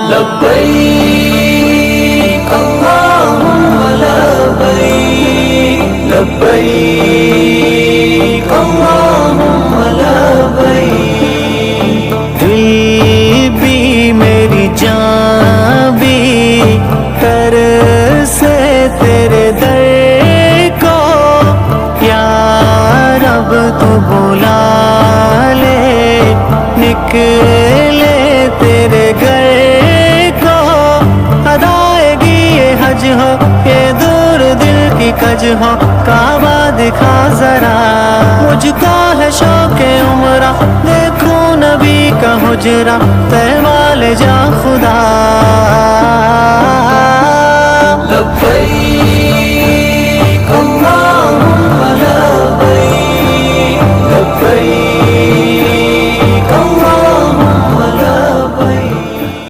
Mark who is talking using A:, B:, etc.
A: لبیک اللہم لبیک لبیک اللہم لبیک
B: دل بھی میری جان بھی کر سے تیرے در کو، یا رب تو بلا لے نکلے تیرے گھر کو، ادائیگی یہ حج ہو یہ دور دل کی کج ہو، کعبہ دکھا ذرا مجھ کو ہے شوق عمرہ، دیکھوں نبی کا حجرہ طیبہ لے جا خدا